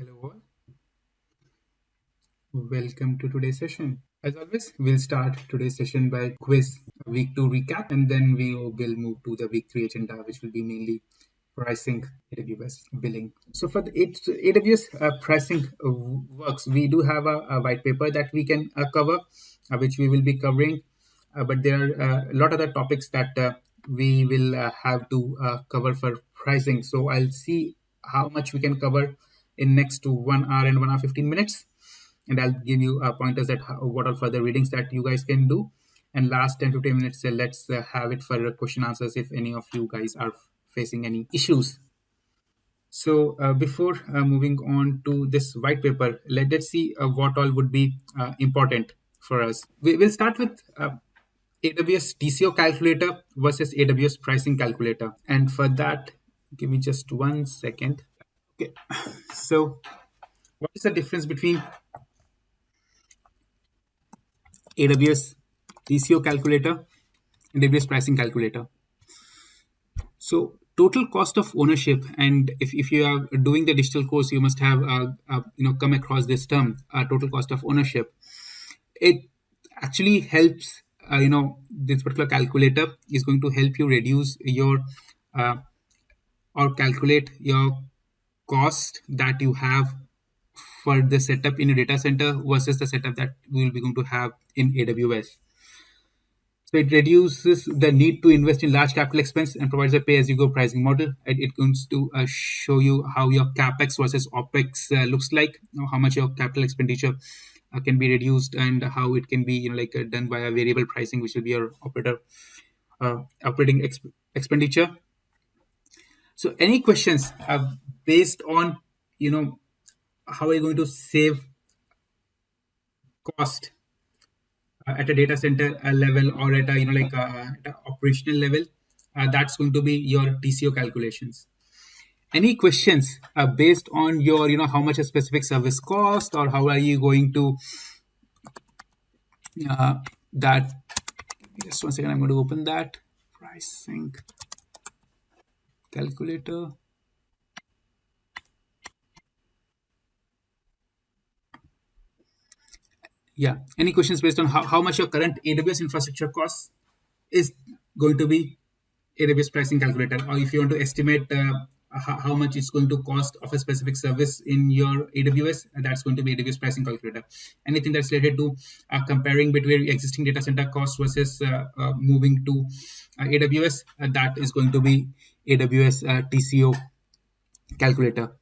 Hello all, welcome to today's session. As always, we'll start today's session by quiz week 2 recap, and then we will move to the week 3 agenda, which will be mainly pricing, AWS billing. So for the AWS pricing works, we do have a white paper that we can cover, which we will be covering, but there are a lot of other topics that we will have to cover for pricing. So I'll see how much we can cover in next to 1 hour and 1 hour 15 minutes, and I'll give you pointers at what are further readings that you guys can do. And last 10-15 minutes, let's have it for question answers if any of you guys are facing any issues. So before moving on to this white paper, let's see what all would be important for us. We'll start with AWS TCO calculator versus AWS pricing calculator. And for that, give me just 1 second. Okay. So what is the difference between AWS TCO calculator and AWS pricing calculator? So total cost of ownership, and if you are doing the digital course, you must have come across this term, total cost of ownership. It actually helps. This particular calculator is going to help you reduce your or calculate your cost that you have for the setup in your data center versus the setup that we will be going to have in AWS. So it reduces the need to invest in large capital expense and provides a pay-as-you-go pricing model. It going to show you how your capex versus opex looks like, how much your capital expenditure can be reduced, and how it can be done by a variable pricing, which will be your operating expenditure. So any questions based on how are you going to save cost at a data center level, or at a at a operational level? That's going to be your TCO calculations. Any questions based on your how much a specific service cost, or how are you going to that? Just 1 second, I'm going to open that pricing calculator. Yeah, any questions based on how much your current AWS infrastructure costs is going to be AWS pricing calculator, or if you want to estimate how much it's going to cost of a specific service in your AWS, that's going to be AWS pricing calculator. Anything that's related to comparing between existing data center costs versus moving to AWS, that is going to be AWS TCO calculator.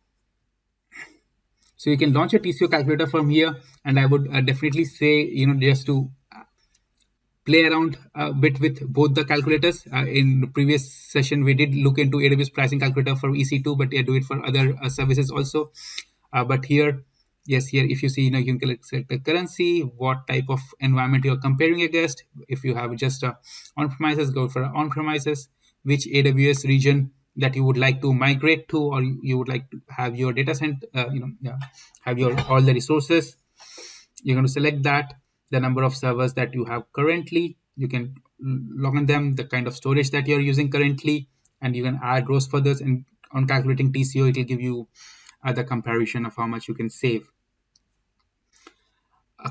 So you can launch a TCO calculator from here, and I would definitely say just to play around a bit with both the calculators. In the previous session, we did look into AWS pricing calculator for EC2, but do it for other services also. But here, yes, here if you see, you can select the currency, what type of environment you're comparing against. If you have just on-premises, go for on-premises, which AWS region that you would like to migrate to, or you would like to have your data center, have your all the resources. You're going to select that, the number of servers that you have currently. You can log on them, the kind of storage that you're using currently, and you can add rows for this. And on calculating TCO, it will give you the comparison of how much you can save.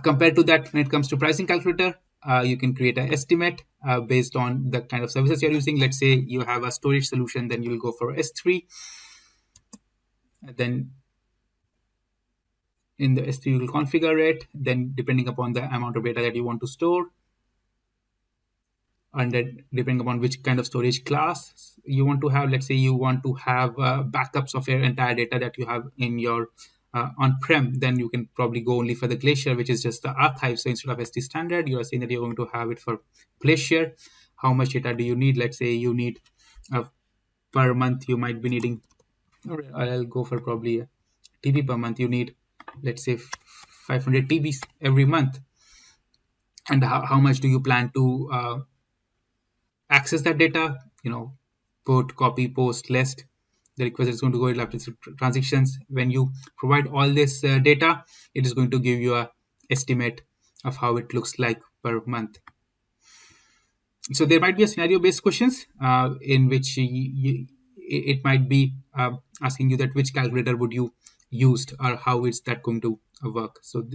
Compared to that, when it comes to pricing calculator, you can create an estimate based on the kind of services you're using. Let's say you have a storage solution, then you will go for S3. Then in the S3, you will configure it. Then depending upon the amount of data that you want to store, and then depending upon which kind of storage class you want to have, let's say you want to have backups of your entire data that you have in your on-prem, then you can probably go only for the Glacier, which is just the archive. So instead of SD standard, you are saying that you're going to have it for Glacier. How much data do you need? Let's say you need per month, you might be needing, I'll go for probably a TB per month. You need, let's say, 500 TBs every month. And how much do you plan to access that data? Put, copy, post, list. The request is going to go after transactions. When you provide all this data, it is going to give you a estimate of how it looks like per month. So there might be a scenario-based questions in which it might be asking you that which calculator would you used, or how is that going to work. So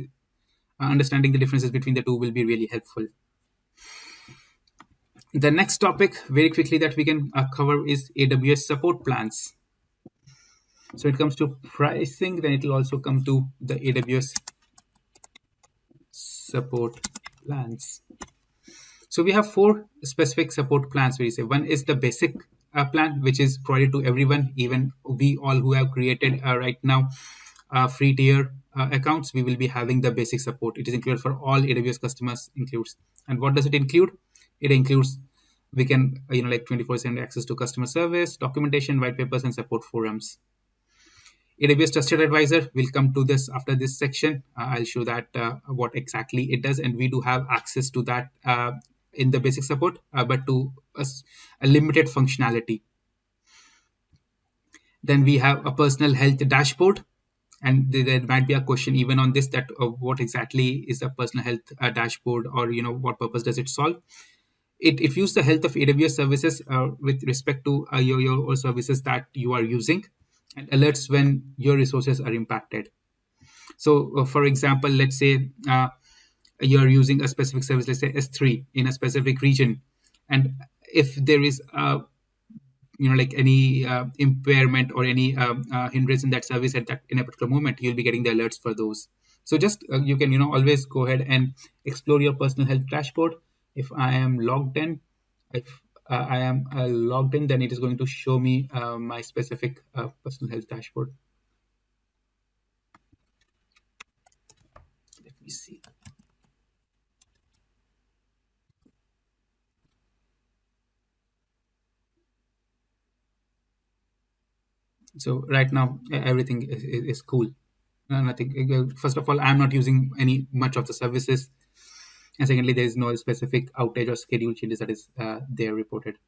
understanding the differences between the two will be really helpful. The next topic, very quickly, that we can cover is AWS support plans. So it comes to pricing, then it will also come to the AWS support plans. So we have four specific support plans. We say one is the basic plan, which is provided to everyone, even we all who have created right now free tier accounts. We will be having the basic support. It is included for all AWS customers. Includes, and what does it include? It includes, we can like 24/7 access to customer service, documentation, white papers, and support forums. AWS Trusted Advisor, will come to this after this section. I'll show that what exactly it does, and we do have access to that in the basic support, but to a limited functionality. Then we have a personal health dashboard, and there might be a question even on this, that what exactly is a personal health dashboard, or what purpose does it solve. It views the health of AWS services with respect to your services that you are using, and alerts when your resources are impacted. So, for example, let's say you're using a specific service, let's say S3, in a specific region, and if there is like any impairment or any hindrance in that service at that in a particular moment, you'll be getting the alerts for those. So just you can always go ahead and explore your personal health dashboard. If I am logged in, if I am logged in, then it is going to show me my specific personal health dashboard. Let me see. So right now everything is cool. Nothing. First of all, I'm not using any much of the services, and secondly, there is no specific outage or schedule changes that is there reported.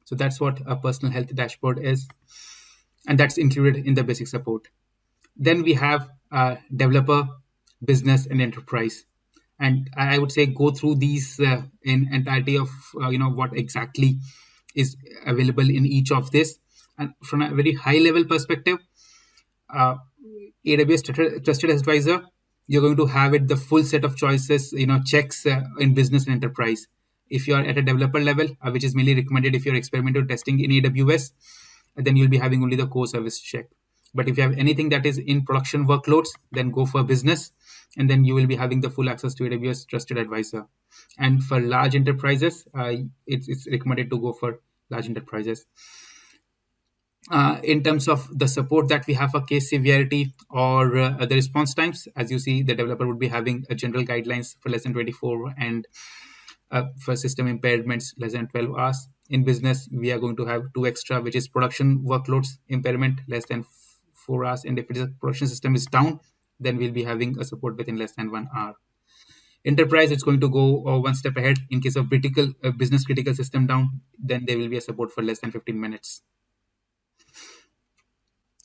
So that's what a personal health dashboard is, and that's included in the basic support. Then we have developer, business, and enterprise. And I would say go through these in entirety of what exactly is available in each of this. And from a very high level perspective, AWS Trusted Advisor, you're going to have it the full set of choices, checks in business and enterprise. If you are at a developer level, which is mainly recommended if you're experimental testing in AWS, then you'll be having only the core service check. But if you have anything that is in production workloads, then go for business, and then you will be having the full access to AWS Trusted Advisor. And for large enterprises, it's recommended to go for large enterprises. In terms of the support that we have for case severity or the response times, as you see, the developer would be having a general guidelines for less than 24, and for system impairments less than 12 hours. In business, we are going to have 2 extra, which is production workloads impairment less than 4 hours, and if it is a production system is down, then we'll be having a support within less than 1 hour. Enterprise, it's going to go one step ahead. In case of critical business critical system down, then there will be a support for less than 15 minutes.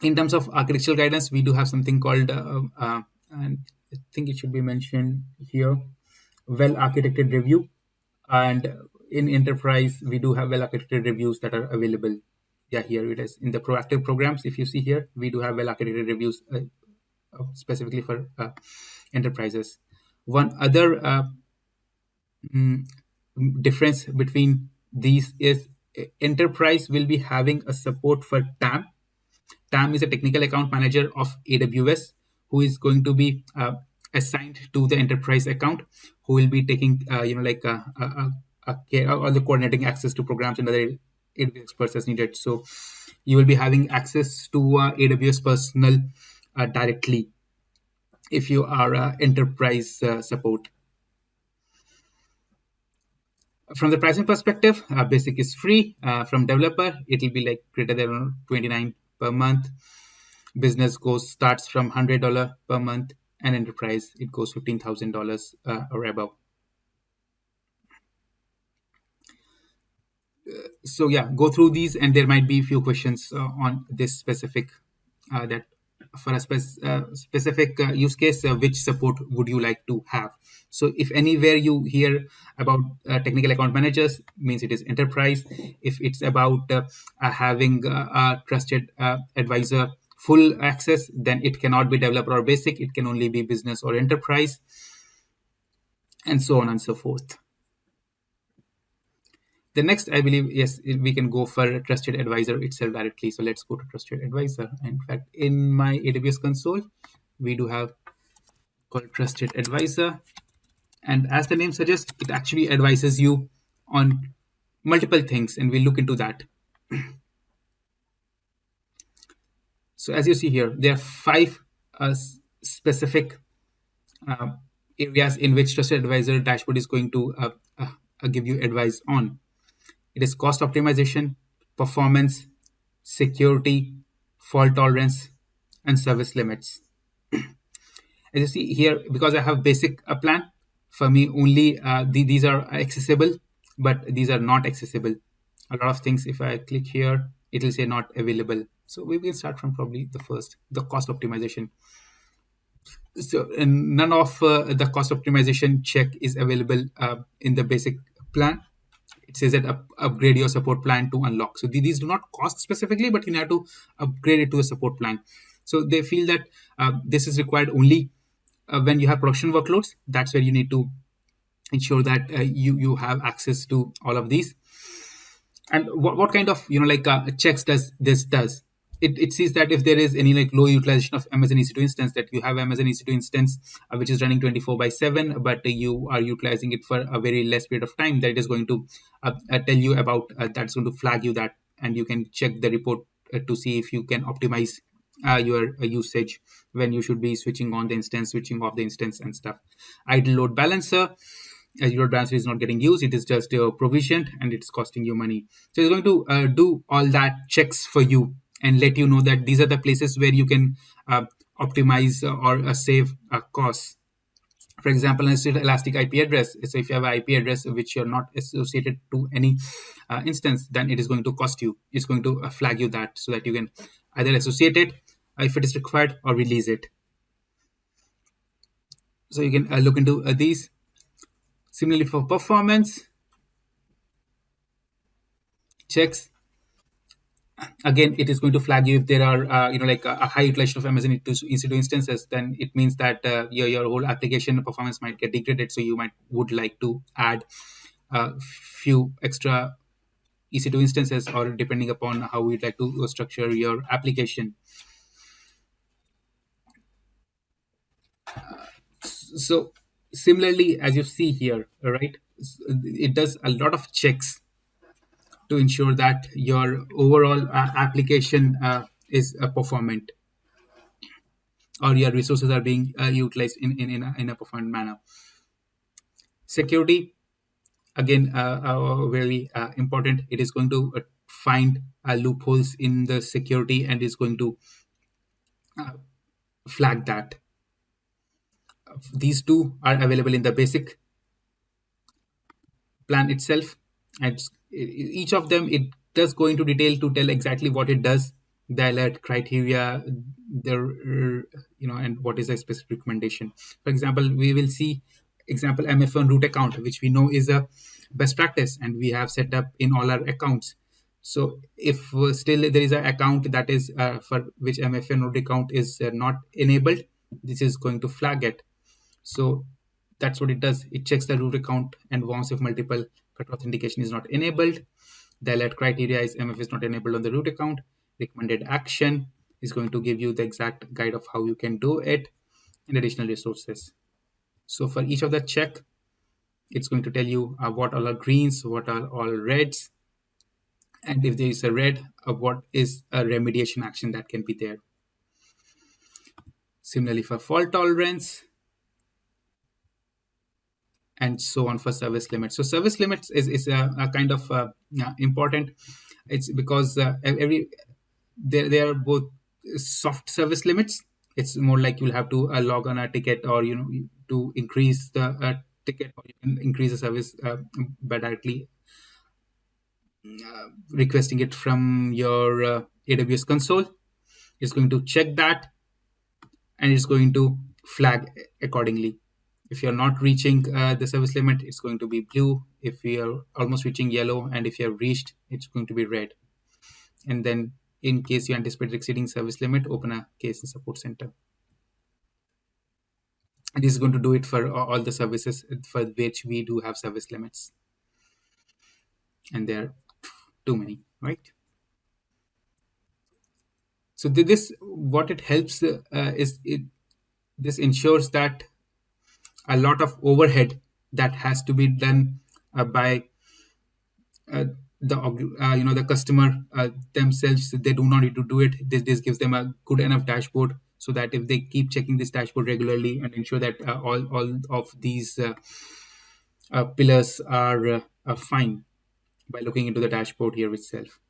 In terms of architectural guidance, we do have something called, and I think it should be mentioned here, well architected review. And in enterprise, we do have well architected reviews that are available. Yeah, here it is in the proactive programs. If you see here, we do have well architected reviews specifically for enterprises. One other difference between these is enterprise will be having a support for TAM. TAM is a technical account manager of AWS, who is going to be assigned to the enterprise account, who will be taking care or the coordinating access to programs and other AWS experts as needed. So you will be having access to AWS personnel directly if you are enterprise support. From the pricing perspective, basic is free. From developer, it will be like greater than $29 per month. Business starts from $100 per month, and enterprise it goes $15,000 or above. So yeah, go through these, and there might be a few questions on this specific that for a specific use case, which support would you like to have? So if anywhere you hear about technical account managers, means it is enterprise. If it's about having a trusted advisor full access, then it cannot be developer or basic. It can only be business or enterprise, and so on and so forth. The next, I believe, yes, we can go for Trusted Advisor itself directly. So let's go to Trusted Advisor. In fact, in my AWS console, we do have called Trusted Advisor. And as the name suggests, it actually advises you on multiple things, and we'll look into that. So as you see here, there are 5 specific uh, areas in which Trusted Advisor dashboard is going to give you advice on. It is cost optimization, performance, security, fault tolerance, and service limits. As you see here, because I have basic plan, for me only these are accessible, but these are not accessible. A lot of things, if I click here, it will say not available. So we will start from probably the first, the cost optimization. So none of the cost optimization check is available in the basic plan. It says that upgrade your support plan to unlock. So these do not cost specifically, but you have to upgrade it to a support plan. So they feel that this is required only when you have production workloads. That's where you need to ensure that you have access to all of these. And what kind of checks does this does? It sees that if there is any like low utilization of Amazon EC2 instance, that you have Amazon EC2 instance which is running 24/7, but you are utilizing it for a very less period of time, that it is going to tell you about that's going to flag you that, and you can check the report to see if you can optimize your usage when you should be switching on the instance, switching off the instance and stuff. Idle load balancer, as your transfer is not getting used, it is just provisioned and it's costing you money. So it's going to do all that checks for you and let you know that these are the places where you can optimize or save costs. For example, an elastic IP address. So if you have an IP address which you're not associated to any instance, then it is going to cost you. It's going to flag you that, so that you can either associate it if it is required or release it. So you can look into these. Similarly, for performance checks, again, it is going to flag you if there are a high utilization of Amazon EC2 instances. Then it means that your whole application performance might get degraded. So you would like to add a few extra EC2 instances, or depending upon how you'd like to structure your application. So similarly, as you see here, right, it does a lot of checks to ensure that your overall application is performant, or your resources are being utilized in a performant manner. Security, again, very important. It is going to find loopholes in the security and is going to flag that. These two are available in the basic plan itself, and each of them, it does go into detail to tell exactly what it does, the alert criteria, and what is the specific recommendation. For example, we will see example MFA root account, which we know is a best practice, and we have set up in all our accounts. So if still there is an account that is for which MFA root account is not enabled, this is going to flag it. So that's what it does. It checks the root account and warns if multiple factor authentication is not enabled. The alert criteria is MF is not enabled on the root account. Recommended action is going to give you the exact guide of how you can do it, and additional resources. So for each of the check, it's going to tell you what all are greens, what are all reds, and if there is a red, what is a remediation action that can be there. Similarly, for fault tolerance, and so on for service limits. So service limits is a kind of important. It's because they are both soft service limits. It's more like you'll have to log on a ticket, or to increase the ticket, or you can increase the service by directly requesting it from your AWS console. It's going to check that, and it's going to flag accordingly. If you're not reaching the service limit, it's going to be blue. If you're almost reaching, yellow. And if you have reached, it's going to be red. And then in case you anticipate exceeding service limit, open a case in support center. And this is going to do it for all the services for which we do have service limits. And there are too many, right? So this, what it helps is this ensures that a lot of overhead that has to be done by uh, the customer themselves, they do not need to do it. This gives them a good enough dashboard, so that if they keep checking this dashboard regularly and ensure that all of these pillars are fine by looking into the dashboard here itself.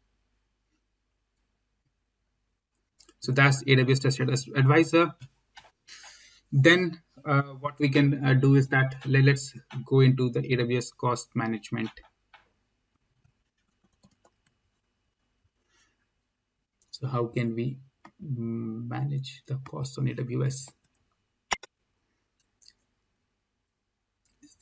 So that's AWS Trusted Advisor. Then what we can do is that let's go into the AWS cost management. So how can we manage the costs on AWS?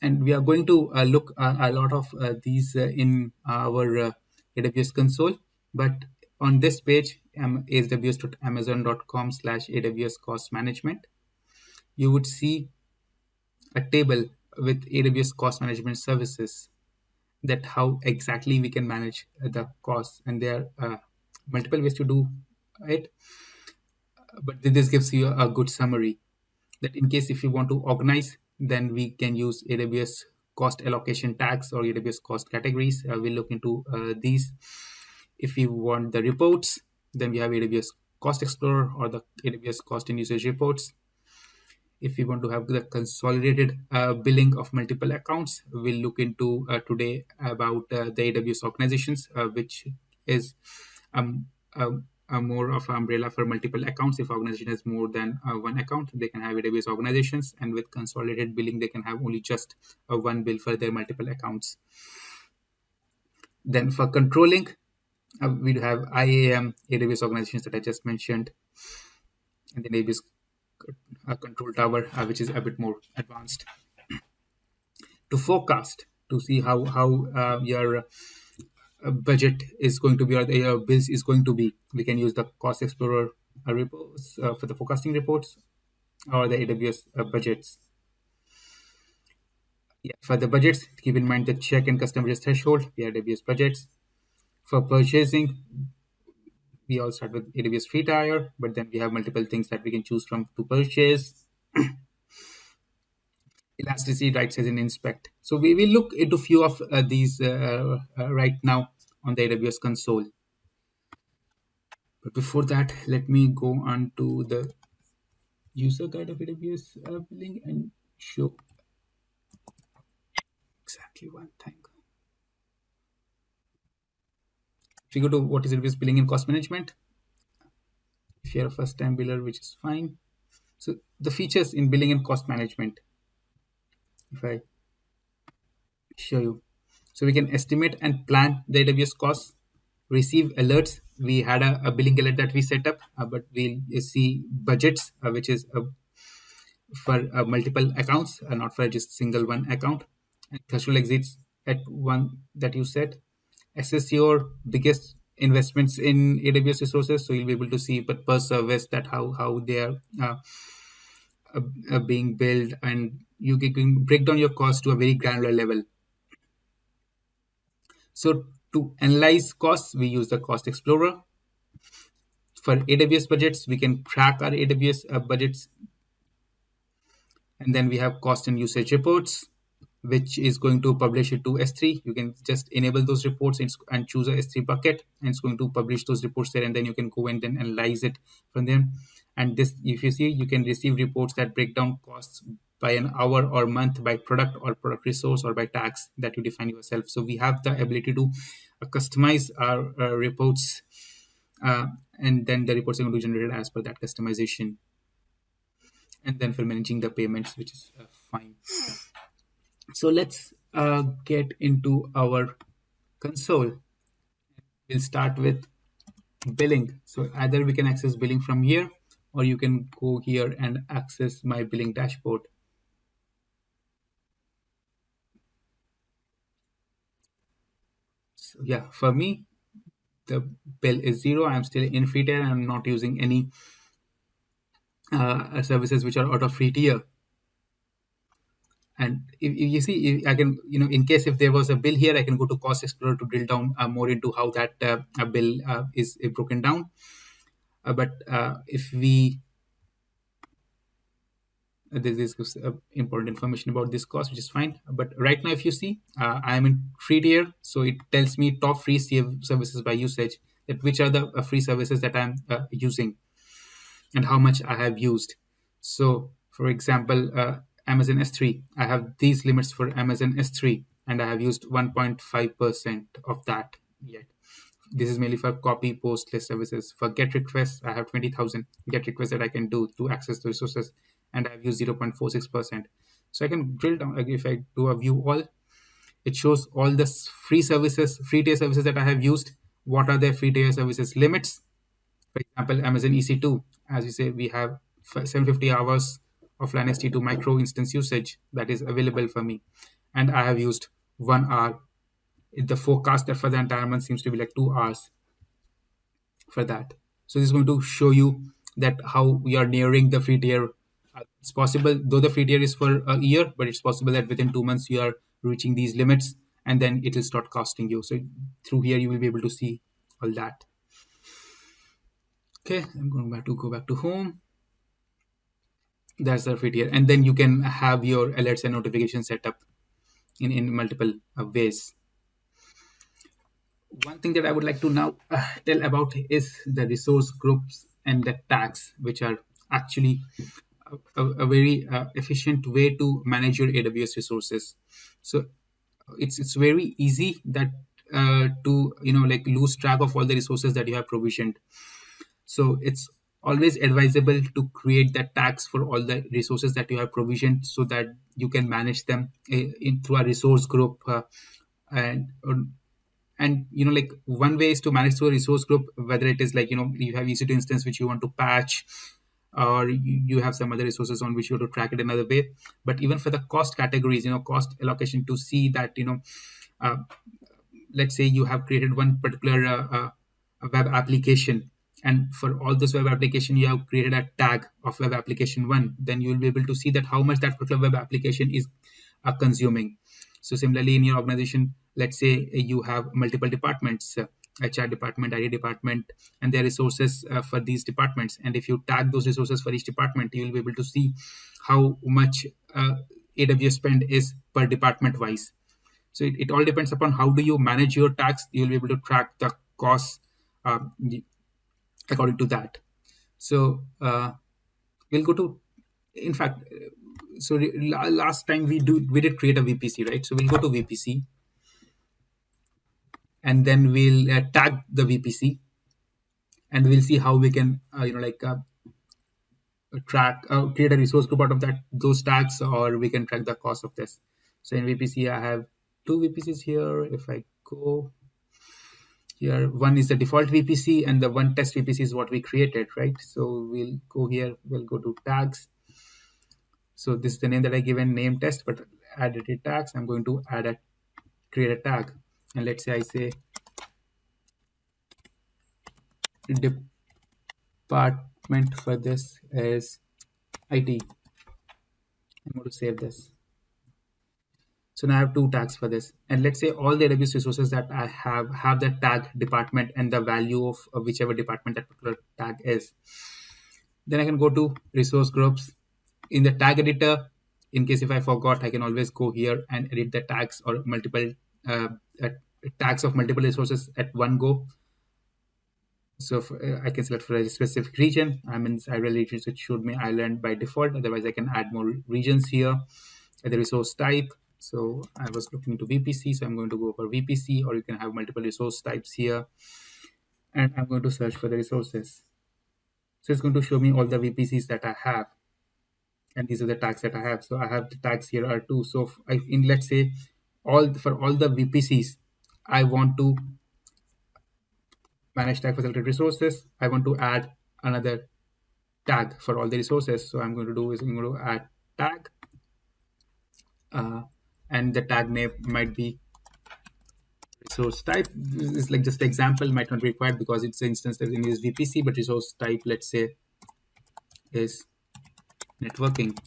And we are going to look a lot of these in our AWS console. But on this page, aws.amazon.com/AWS cost management, you would see a table with AWS cost management services, that how exactly we can manage the costs. And there are multiple ways to do it, but this gives you a good summary, that in case if you want to organize, then we can use AWS cost allocation tags or AWS cost categories. We'll look into these. If you want the reports, then we have AWS Cost Explorer or the AWS Cost and Usage Reports. If we want to have the consolidated billing of multiple accounts, we'll look into today about the AWS organizations, which is um, a more of an umbrella for multiple accounts. If organization has more than one account, they can have AWS organizations, and with consolidated billing, they can have only just one bill for their multiple accounts. Then for controlling, we have IAM, AWS organizations that I just mentioned, and then AWS control tower, which is a bit more advanced. To forecast, to see how your budget is going to be, or your bills is going to be, we can use the Cost Explorer reports for the forecasting reports, or the AWS budgets. Yeah, for the budgets, keep in mind the check and custom budget threshold, the AWS budgets. For purchasing, we all start with AWS free tier, but then we have multiple things that we can choose from to purchase. Elasticity, right size, and inspect. So we will look into few of these right now on the AWS console. But before that, let me go on to the user guide of AWS billing and show exactly one thing. If you go to what is AWS billing and cost management, if you're a first time biller, which is fine. So the features in billing and cost management, if I show you, so we can estimate and plan the AWS costs, receive alerts. We had a billing alert that we set up, but we'll see budgets, which is for multiple accounts, not for just single one account. And threshold exits at one that you set. Assess your biggest investments in AWS resources, so you'll be able to see, but per service, that how they are being built, and you can break down your cost to a very granular level. So to analyze costs, we use the Cost Explorer. For AWS budgets, we can track our AWS budgets. And then we have cost and usage reports, which is going to publish it to S3. You can just enable those reports and choose a S3 bucket, and it's going to publish those reports there, and then you can go and then analyze it from them. And this, if you see, you can receive reports that break down costs by an hour or month, by product or product resource, or by tax that you define yourself. So we have the ability to customize our reports, and then the reports are going to be generated as per that customization. And then for managing the payments, which is fine. So let's get into our console. We'll start with billing. So either we can access billing from here, or you can go here and access my billing dashboard. So yeah, for me, the bill is 0, I'm still in free tier. I'm not using any services which are out of free tier. And if you see, I can, in case if there was a bill here, I can go to Cost Explorer to drill down more into how that bill is broken down. But if we this gives important information about this cost, which is fine. But right now, if you see, I am in free tier, so it tells me top free services by usage, that which are the free services that I'm using and how much I have used. So, for example, Amazon S3, I have these limits for Amazon S3, and I have used 1.5% of that yet. This is mainly for copy, post, list services. For GET requests, I have 20,000 GET requests that I can do to access the resources, and I've used 0.46%. So I can drill down. If I do a view all, it shows all the free services, free tier services that I have used. What are their free tier services limits? For example, Amazon EC2, as you say, we have 750 hours of Linux T2 micro instance usage that is available for me, and I have used 1 hour. The forecast for the entire month seems to be like 2 hours for that. So this is going to show you that how we are nearing the free tier. It's possible, though the free tier is for a year, but it's possible that within 2 months you are reaching these limits, and then it will start costing you. So through here you will be able to see all that. Okay, I'm going to go back to home. That's the free tier, and then you can have your alerts and notifications set up in multiple ways. One thing that I would like to now tell about is the resource groups and the tags, which are actually a very efficient way to manage your AWS resources. So it's very easy that to like lose track of all the resources that you have provisioned. So it's always advisable to create the tags for all the resources that you have provisioned, so that you can manage them through a resource group. And like one way is to manage through a resource group, whether it is like you have EC2 instance which you want to patch, or you have some other resources on which you want to track it another way. But even for the cost categories, cost allocation, to see that let's say you have created one particular web application, and for all this web application you have created a tag of web application 1, then you will be able to see that how much that particular web application is consuming. So similarly, in your organization, let's say you have multiple departments, HR department, IT department, and their resources for these departments. And if you tag those resources for each department, you will be able to see how much AWS spend is per department wise. So it all depends upon how do you manage your tags. You'll be able to track the costs according to that. So we'll go to, in fact, so last time we did create a VPC, right? So we'll go to VPC, and then we'll tag the VPC, and we'll see how we can track create a resource group out of those tags, or we can track the cost of this. So in VPC I have 2 VPCs here. If I go here, one is the default VPC, and the one test VPC is what we created, right? So we'll go here, we'll go to tags. So this is the name that I given, name test, but added tags. I'm going to create a tag, and let's say I say department for this is IT. I'm going to save this. So now I have 2 tags for this, and let's say all the AWS resources that I have the tag department and the value of whichever department that particular tag is. Then I can go to resource groups. In the tag editor, in case if I forgot, I can always go here and edit the tags or multiple tags of multiple resources at one go. So I can select for a specific region. I'm in Ireland region, so it showed me Ireland by default. Otherwise, I can add more regions here. The resource type. So I was looking into VPC, so I'm going to go for VPC, or you can have multiple resource types here. And I'm going to search for the resources. So it's going to show me all the VPCs that I have. And these are the tags that I have. So I have the tags here are 2. So let's say for all the VPCs, I want to manage tag for selected resources. I want to add another tag for all the resources. So I'm going to do is I'm going to add tag, and the tag name might be Resource type, this is like just example, might not be required because it's an instance that in use VPC, but resource type, let's say, is networking.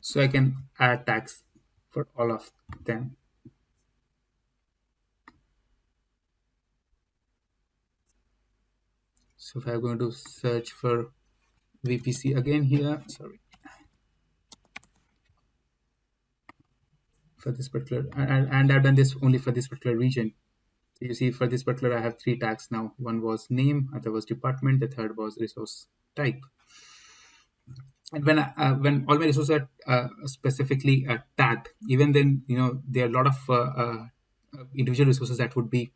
So I can add tags for all of them. So if I'm going to search for VPC again here, sorry, for this particular, and I've done this only for this particular region. So you see, for this particular, I have 3 tags now. One was name, other was department, the third was resource type. And when all my resources are specifically tagged, even then, there are a lot of individual resources that would be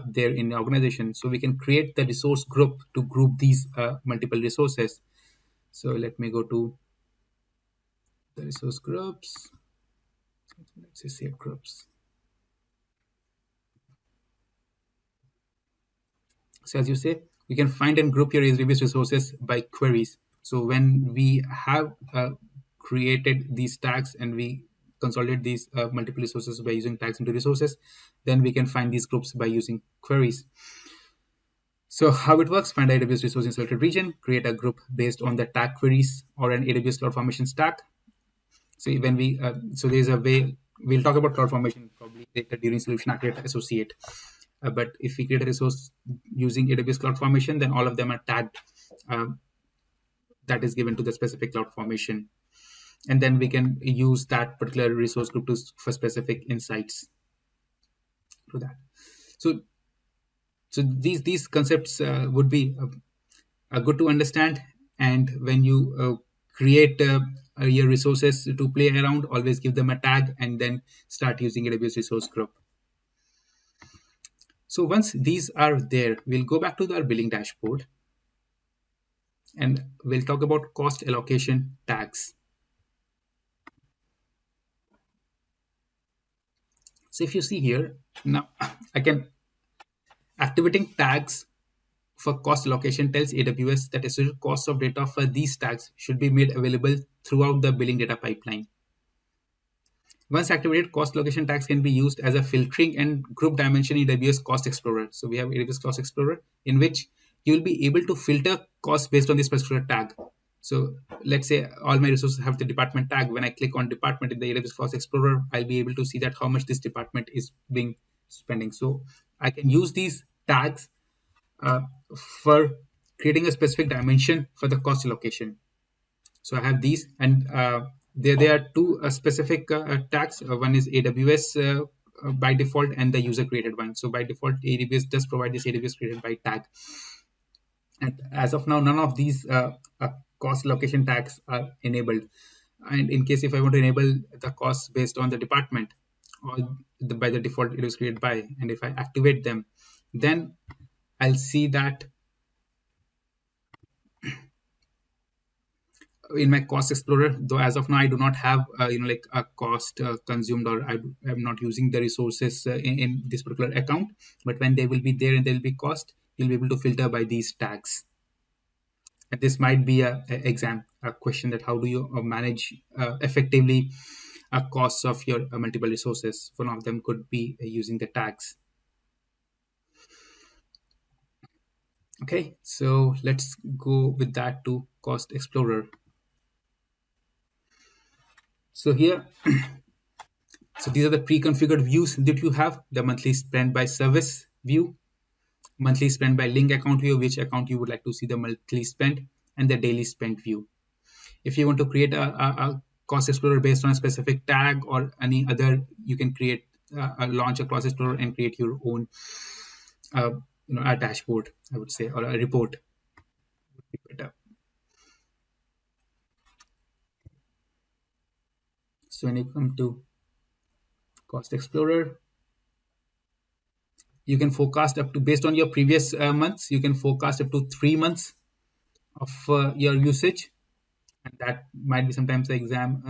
there in the organization. So we can create the resource group to group these multiple resources. So let me go to the resource groups. Let's say save groups. So as you say, you can find and group your AWS resources by queries. So when we have created these tags and we consolidate these multiple resources by using tags into resources, then we can find these groups by using queries. So how it works: find AWS resource in selected region, create a group based on the tag queries or an AWS CloudFormation stack. So when we so there's a way, we'll talk about CloudFormation probably later during Solution Architect Associate. But if we create a resource using AWS CloudFormation, then all of them are tagged. That is given to the specific CloudFormation, and then we can use that particular resource group for specific insights to that. So these concepts would be good to understand. And when you create your resources to play around, always give them a tag and then start using AWS resource group. So once these are there, we'll go back to our billing dashboard and we'll talk about cost allocation tags. So if you see here, now I can activating tags for cost allocation tells AWS that associated cost of data for these tags should be made available throughout the billing data pipeline. Once activated, cost allocation tags can be used as a filtering and group dimension in AWS Cost Explorer. So we have AWS Cost Explorer in which you will be able to filter costs based on this particular tag. So let's say all my resources have the department tag. When I click on department in the AWS Cost Explorer, I'll be able to see that how much this department is being spending. So I can use these tags for creating a specific dimension for the cost allocation. So I have these, and there are two specific tags. One is AWS by default and the user created one. So by default, AWS does provide this AWS created by tag. And as of now, none of these cost allocation tags are enabled. And in case if I want to enable the costs based on the department or by the default it was created by, and if I activate them, then I'll see that in my cost explorer, though as of now I do not have like a cost consumed, or I'm not using the resources in this particular account, but when they will be there and there will be cost, you'll be able to filter by these tags. And this might be a exam a question, that how do you manage effectively costs of your multiple resources. One of them could be using the tags. Okay, so let's go with that to Cost Explorer. So here, so these are the pre-configured views that you have: the monthly spend by service view, monthly spend by link account view, which account you would like to see the monthly spend, and the daily spend view. If you want to create a Cost Explorer based on a specific tag or any other, you can create launch a Cost Explorer and create your own a dashboard, I would say, or a report would be better. So when you come to Cost Explorer, you can forecast up to, based on your previous months, you can forecast up to 3 months of your usage, and that might be sometimes the exam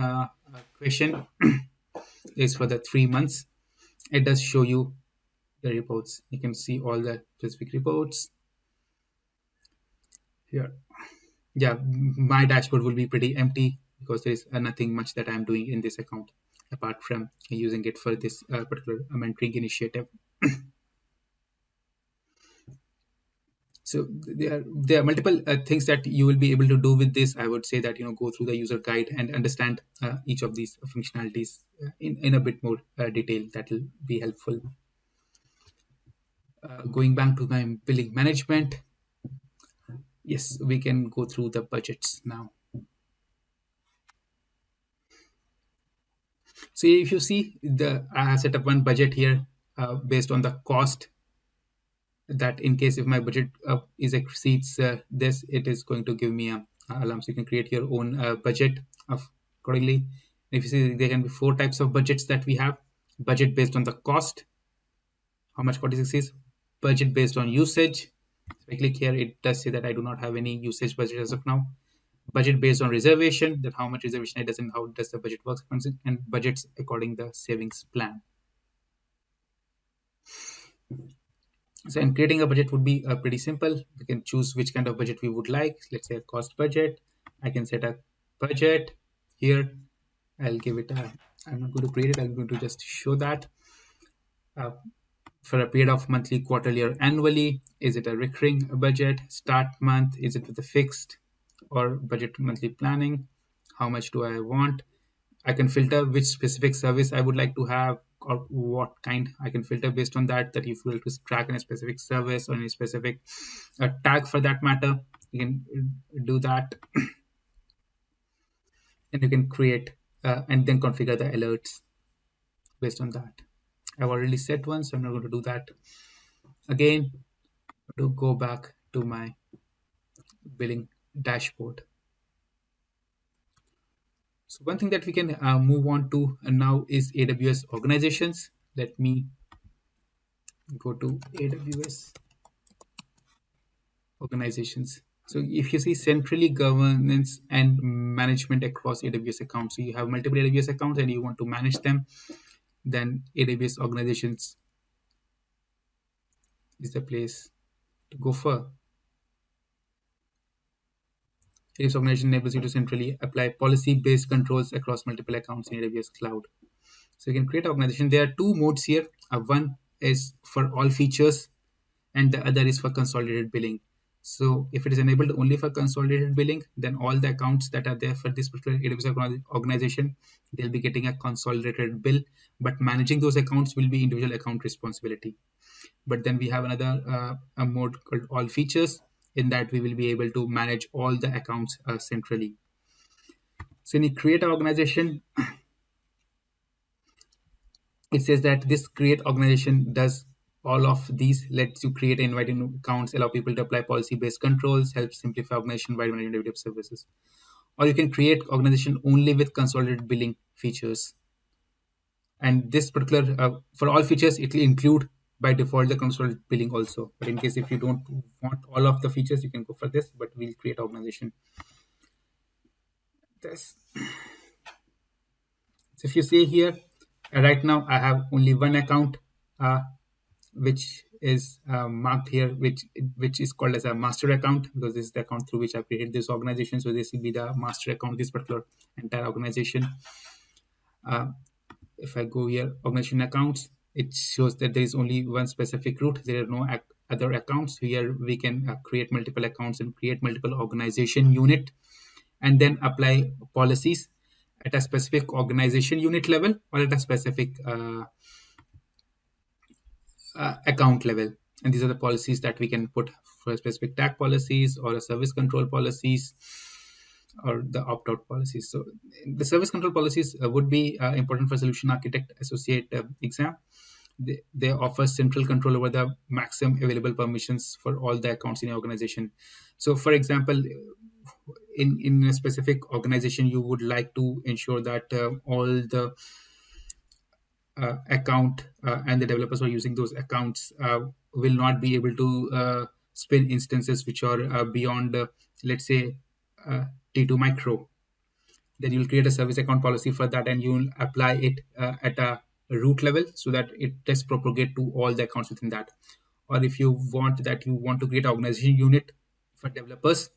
question is for the 3 months. It does show you the reports. You can see all the specific reports here. Yeah, my dashboard will be pretty empty because there is nothing much that I'm doing in this account. apart from using it for this particular mentoring initiative. So there are multiple things that you will be able to do with this. I would say that go through the user guide and understand each of these functionalities in a bit more detail. That will be helpful. Going back to my billing management, yes, we can go through the budgets now. So if you see, I have set up one budget here based on the cost, that in case if my budget is exceeds this, it is going to give me a alarm. So you can create your own budget of accordingly. If you see, there can be 4 types of budgets that we have: budget based on the cost, how much 46 is; budget based on usage. If I click here, it does say that I do not have any usage budget as of now. Budget based on reservation, that how much reservation it does and how does the budget works, and budgets according the savings plan. So, and creating a budget would be pretty simple. We can choose which kind of budget we would like. Let's say a cost budget. I can set a budget here. I'll give it a, I'm not going to create it, I'm going to just show that. For a period of monthly, quarterly, or annually. Is it a recurring budget? Start month. Is it with a fixed or budget monthly planning? How much do I want? I can filter which specific service I would like to have, or what kind. I can filter based on that. That if you will to track any specific service or any specific tag for that matter, you can do that, and you can create and then configure the alerts based on that. I've already set one, so I'm not going to do that again. To go back to my billing dashboard. So one thing that we can move on to now is AWS organizations. Let me go to AWS organizations. So if you see centrally governance and management across AWS accounts, so you have multiple AWS accounts and you want to manage them, then AWS organizations is the place to go for. AWS organization enables you to centrally apply policy-based controls across multiple accounts in AWS cloud. So you can create an organization. There are 2 modes here. One is for all features, and the other is for consolidated billing. So if it is enabled only for consolidated billing, then all the accounts that are there for this particular AWS organization, they'll be getting a consolidated bill, but managing those accounts will be individual account responsibility. But then we have another a mode called all features. In that, we will be able to manage all the accounts centrally. So when you create an organization, it says that this create organization does all of these. Lets you create and invite new accounts, allow people to apply policy-based controls, help simplify organization-wide management of services. Or you can create organization only with consolidated billing features. And this particular, for all features, it will include by default the consolidated billing also. But in case if you don't want all of the features, you can go for this, but we'll create organization. This. So if you see here, right now I have only one account, which is marked here, which is called as a master account, because this is the account through which I created this organization. So this will be the master account, this particular entire organization. If I go here, organization accounts, it shows that there is only one specific root. There are no other accounts. Here we can create multiple accounts and create multiple organization unit, and then apply policies at a specific organization unit level or at a specific account level. And these are the policies that we can put for specific tag policies or a service control policies or the opt-out policies. So the service control policies would be important for solution architect associate exam. They offer central control over the maximum available permissions for all the accounts in your organization. So for example, in a specific organization, you would like to ensure that all the account and the developers who are using those accounts will not be able to spin instances which are beyond, let's say, T2 micro. Then you'll create a service account policy for that, and you'll apply it at a root level so that it does propagate to all the accounts within that. Or if you want to create an organization unit for developers,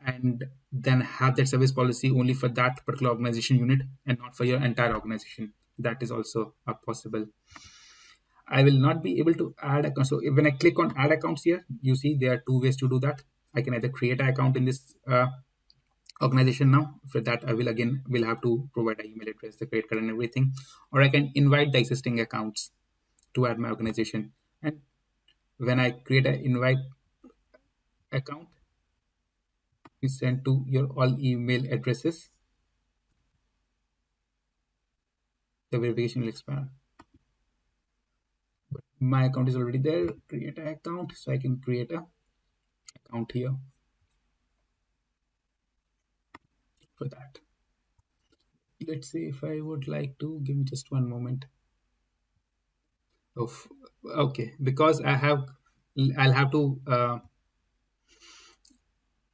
and then have that service policy only for that particular organization unit and not for your entire organization. That is also possible. I will not be able to add accounts. So when I click on add accounts here, you see there are two ways to do that. I can either create an account in this organization now. For that, I will have to provide an email address, the credit card, and everything, or I can invite the existing accounts to add my organization. And when I create an invite account, you send to your all email addresses. The verification will expire. But my account is already there. Create an account, so I can create a account here for that. Let's say if I would like to, give me just one moment. Oh, okay. Because I'll have to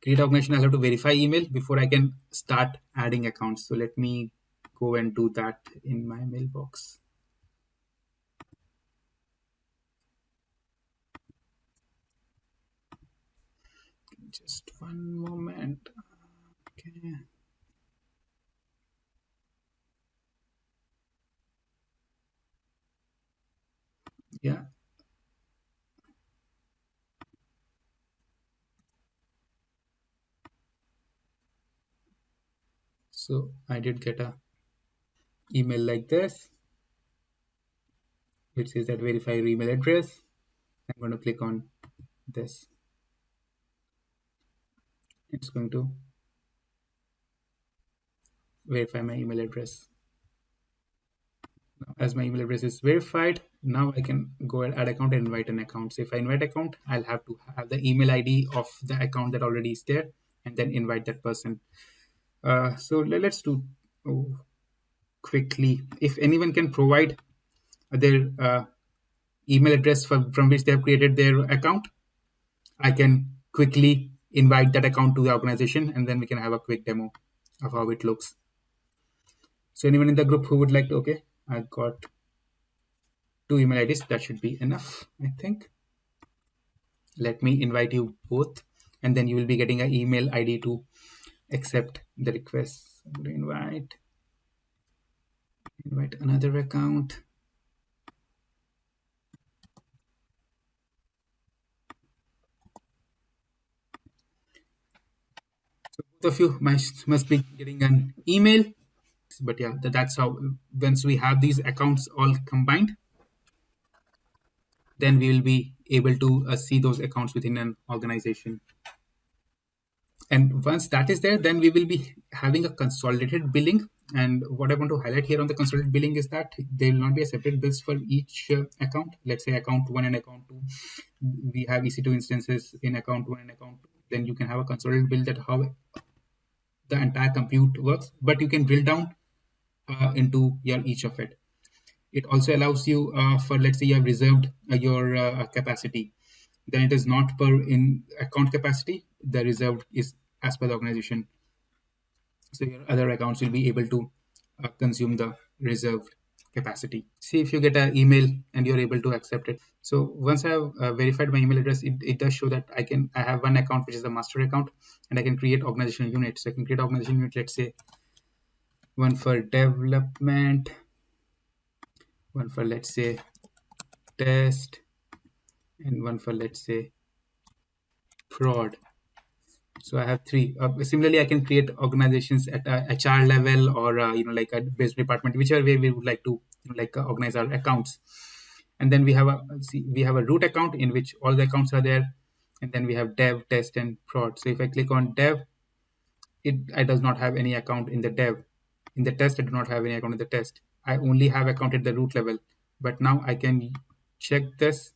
create organization. I'll have to verify email before I can start adding accounts. So let me go and do that in my mailbox. Just one moment. Okay. Yeah. So I did get a email like this, which says that verify your email address. I'm going to click on this. It's going to verify my email address. Now, as my email address is verified, now I can go and add account and invite an account. So if I invite account, I'll have to have the email ID of the account that already is there and then invite that person. So let's do quickly. If anyone can provide their email address from which they have created their account, I can quickly invite that account to the organization, and then we can have a quick demo of how it looks. So anyone in the group who would like to, okay, I got 2 email IDs. That should be enough, I think. Let me invite you both, and then you will be getting an email ID to accept the request. I'm going to invite another account. So both of you must be getting an email. But yeah, that's how, once we have these accounts all combined, then we will be able to see those accounts within an organization. And once that is there, then we will be having a consolidated billing. And what I want to highlight here on the consolidated billing is that there will not be a separate bills for each account. Let's say account 1 and account 2. We have EC2 instances in account 1 and account 2. Then you can have a consolidated bill that how the entire compute works, but you can drill down into each of it. It also allows you for, let's say you have reserved your capacity, then it is not per in account capacity. The reserved is as per the organization. So your other accounts will be able to consume the reserved capacity. See if you get an email and you're able to accept it. So once I have verified my email address, it does show that I have one account which is the master account, and I can create organizational unit. So I can create organizational unit, let's say one for development, one for, let's say, test, and one for, let's say, fraud. So I have 3. Similarly, I can create organizations at a HR level or like a business department, whichever way we would like to organize our accounts. And then we have a root account in which all the accounts are there, and then we have dev, test, and prod. So if I click on dev, I does not have any account in the dev. In the test, I do not have any account in the test. I only have account at the root level. But now I can check this,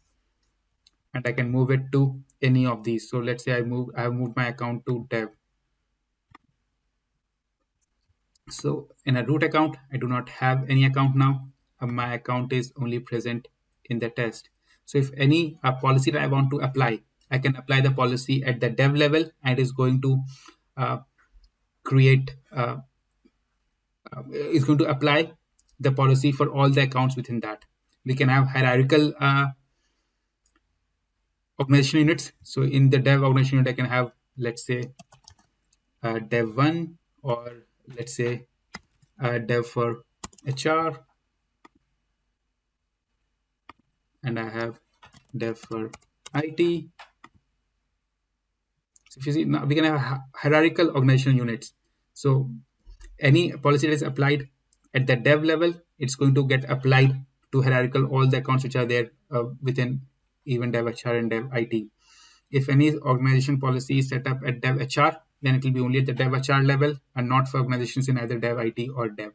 and I can move it to any of these. So let's say I have moved my account to dev. So in a root account, I do not have any account now. My account is only present in the test. So if any policy that I want to apply, I can apply the policy at the dev level, and it is going to is going to apply the policy for all the accounts within that. We can have hierarchical organization units. So in the dev organization unit, I can have, let's say, dev 1, or let's say dev for HR, and I have dev for IT. So if you see, now we can have hierarchical organizational units. So any policy that is applied at the dev level, it's going to get applied to hierarchical all the accounts which are there within even dev HR and dev IT. If any organization policy is set up at dev HR, then it will be only at the dev HR level and not for organizations in either dev IT or dev.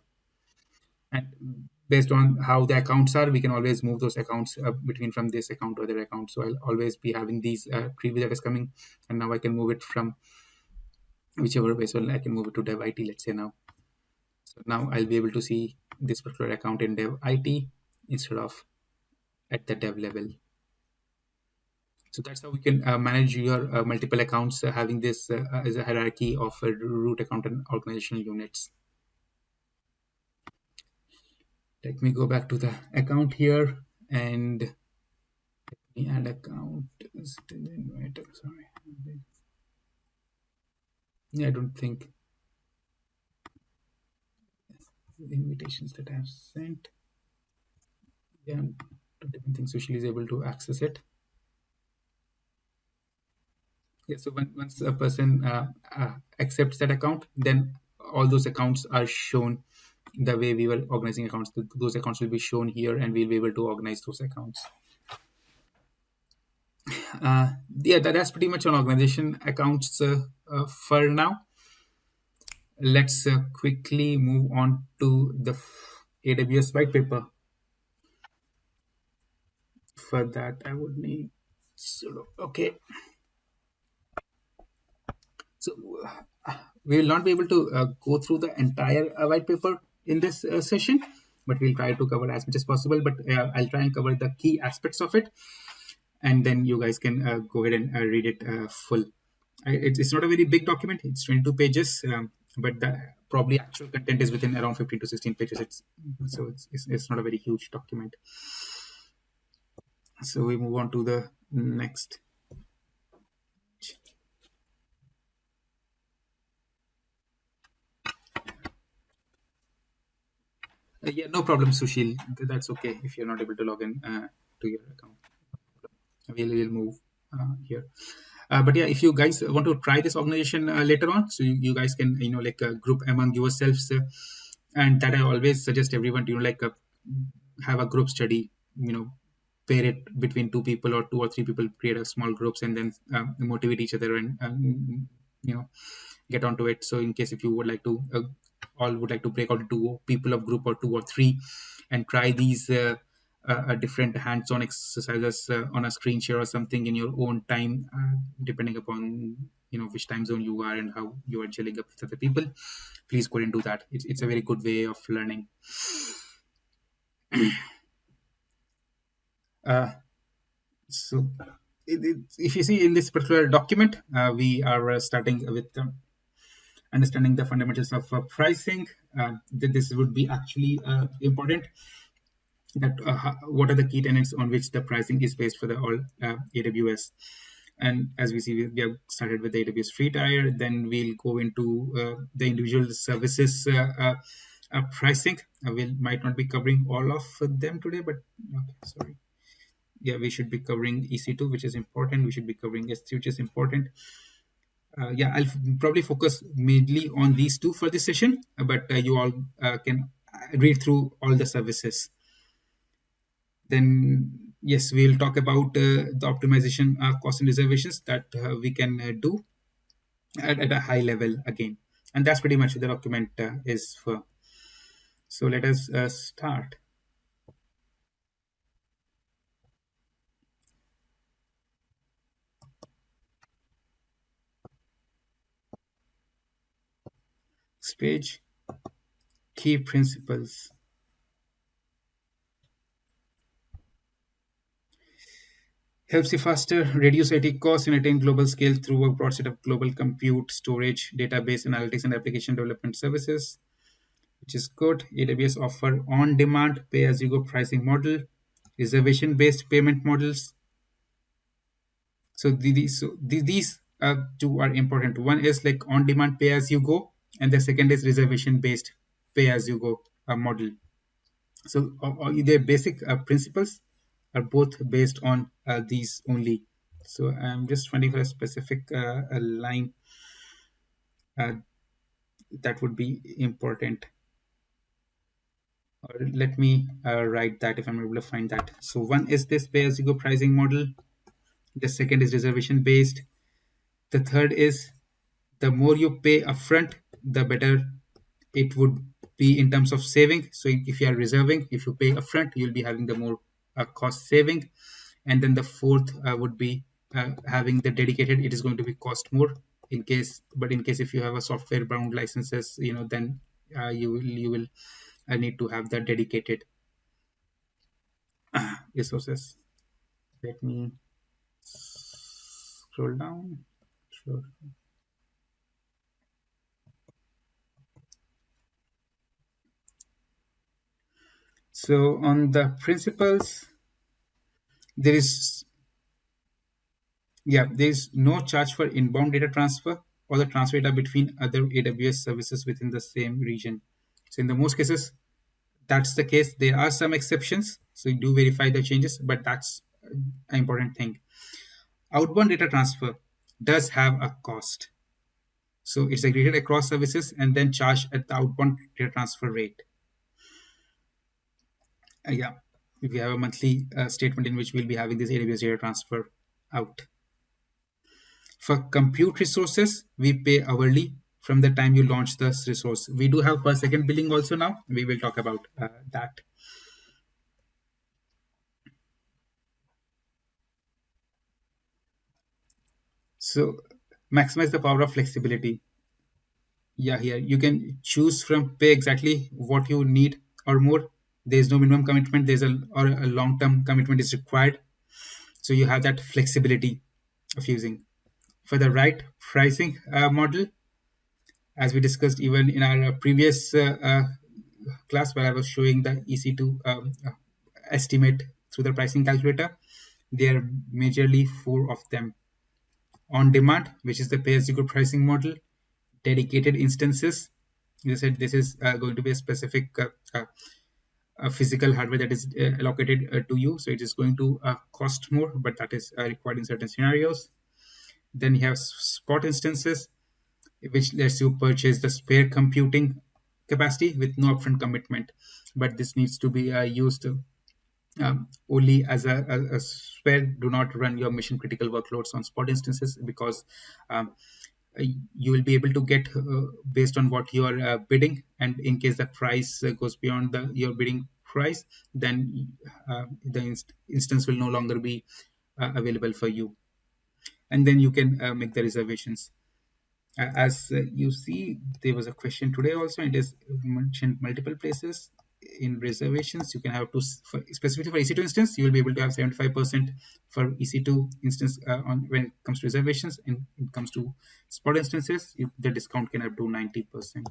And based on how the accounts are, we can always move those accounts between from this account to other account. So I'll always be having these preview that is coming, and now I can move it from whichever way. So I can move it to dev IT, let's say now. So now I'll be able to see this particular account in dev IT instead of at the dev level. So that's how we can manage your multiple accounts, having this as a hierarchy of root account and organizational units. Let me go back to the account here and let me add account. Sorry. Yeah, I don't think the invitations that I have sent. Yeah, I don't even think Sushil is able to access it. Yeah, so once a person accepts that account, then all those accounts are shown the way we were organizing accounts. Those accounts will be shown here, and we'll be able to organize those accounts. Yeah, that's pretty much on organization accounts for now. Let's quickly move on to the AWS white paper. For that, I would need okay. So we will not be able to go through the entire white paper in this session, but we'll try to cover as much as possible. But I'll try and cover the key aspects of it, and then you guys can go ahead and read it full. It's not a very big document. It's 22 pages, but the probably actual content is within around 15 to 16 pages. It's not a very huge document. So we move on to the next. Yeah, no problem, Sushil. That's okay if you're not able to log in to your account. We'll move here. But yeah, if you guys want to try this organization later on, so you guys can like group among yourselves, and that I always suggest everyone to like have a group study. Pair it between two people or two or three people, create a small groups, and then motivate each other and get onto it. So in case if you would like to all would like to break out into people of group or two or three and try these different hands-on exercises on a screen share or something in your own time, depending upon which time zone you are and how you are gelling up with other people, please go and do that. It's a very good way of learning. So if you see in this particular document, we are starting with understanding the fundamentals of pricing. This would be actually important. That what are the key tenets on which the pricing is based for the all AWS. And as we see, we have started with the AWS free tier. Then we'll go into the individual services pricing. We might not be covering all of them today, but okay, sorry. Yeah, we should be covering EC2, which is important. We should be covering S3, which is important. Yeah, I'll probably focus mainly on these two for this session, but you all can read through all the services. Then, yes, we'll talk about the optimization cost and reservations that we can do at a high level again. And that's pretty much the document is for. So let us start. Next page, key principles. Helps you faster, reduce IT costs, and attain global scale through a broad set of global compute, storage, database, analytics, and application development services, which is good. AWS offer on-demand, pay-as-you-go pricing model, reservation-based payment models. So these two are important. One is like on-demand pay-as-you-go, and the second is reservation-based pay-as-you-go model. So their basic principles are both based on these only. So I'm just finding for a specific a line uh, that would be important. Or let me write that if I'm able to find that. So one is this pay-as-you-go pricing model. The second is reservation-based. The third is the more you pay upfront, the better it would be in terms of saving. So if you are reserving, if you pay upfront, you'll be having the more cost saving. And then the fourth would be having the dedicated. It is going to be cost more in case, but in case if you have a software bound licenses, then you will need to have the dedicated resources. Let me scroll down. Sure. So on the principles, there is no charge for inbound data transfer or the transfer data between other AWS services within the same region. So in the most cases, that's the case. There are some exceptions, so you do verify the changes, but that's an important thing. Outbound data transfer does have a cost. So it's aggregated across services and then charged at the outbound data transfer rate. Yeah, we have a monthly statement in which we'll be having this AWS data transfer out. For compute resources, we pay hourly from the time you launch this resource. We do have per second billing also now. We will talk about that. So maximize the power of flexibility. Yeah, here you can choose from pay exactly what you need or more. There's no minimum commitment. There's a long-term commitment is required. So you have that flexibility of using. For the right pricing model, as we discussed even in our previous class where I was showing the EC2 estimate through the pricing calculator, there are majorly four of them. On demand, which is the pay-as-you-go pricing model. Dedicated instances. You said this is going to be a specific physical hardware that is allocated to you, so it is going to cost more, but that is required in certain scenarios. Then you have spot instances, which lets you purchase the spare computing capacity with no upfront commitment, but this needs to be used only as a spare. Do not run your mission critical workloads on spot instances because um, you will be able to get based on what you are bidding, and in case the price goes beyond your bidding price, then the instance will no longer be available for you, and then you can make the reservations. As you see, there was a question today also. It is mentioned multiple places in reservations. You can have specifically for EC2 instance, you will be able to have 75% for EC2 instance on when it comes to reservations. And it comes to spot instances, the discount can up to 90%.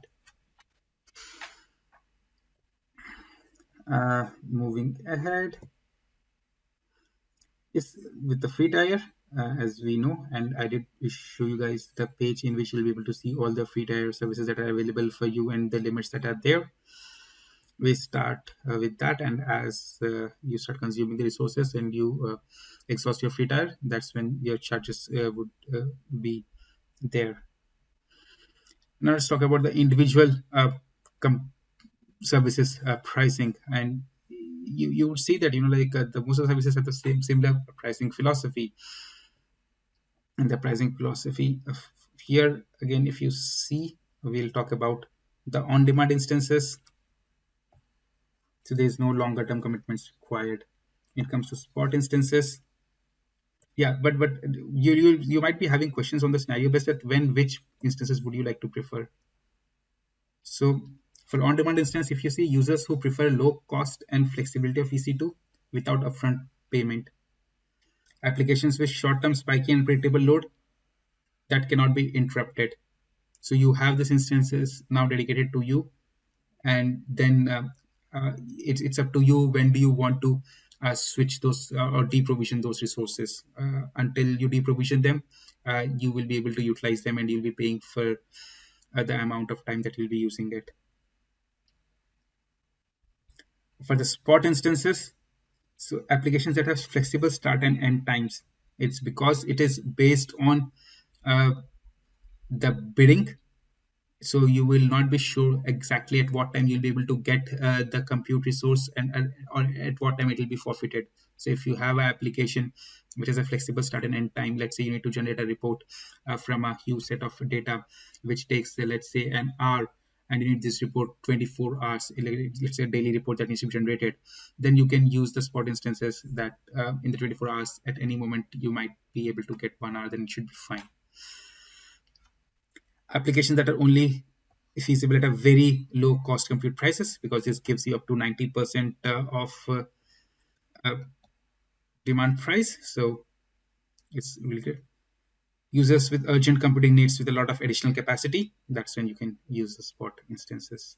Moving ahead is with the free tier, as we know, and I did show you guys the page in which you'll be able to see all the free tier services that are available for you and the limits that are there. We start with that, and as you start consuming the resources and you exhaust your free tier, that's when your charges would be there. Now let's talk about the individual services pricing, and you would see that the most of the services have the similar pricing philosophy. And the pricing philosophy here again, if you see, we'll talk about the on-demand instances. So there is no longer term commitments required. It comes to spot instances. Yeah, but you might be having questions on the scenario based that which instances would you like to prefer. So for on-demand instance, if you see users who prefer low cost and flexibility of EC2 without upfront payment, applications with short-term spiky and predictable load that cannot be interrupted. So you have these instances now dedicated to you, and then it's up to you when do you want to switch those or deprovision those resources. Until you deprovision them, you will be able to utilize them, and you'll be paying for the amount of time that you'll be using it. For the spot instances, so applications that have flexible start and end times, it's because it is based on uh, the bidding. So you will not be sure exactly at what time you'll be able to get the compute resource, and or at what time it will be forfeited. So if you have an application which has a flexible start and end time, let's say you need to generate a report from a huge set of data which takes let's say an hour, and you need this report 24 hours, let's say a daily report that needs to be generated, then you can use the spot instances that in the 24 hours at any moment you might be able to get 1 hour, then it should be fine. Applications that are only feasible at a very low cost compute prices, because this gives you up to 90% of uh, demand price. So it's really good. Users with urgent computing needs with a lot of additional capacity, that's when you can use the spot instances.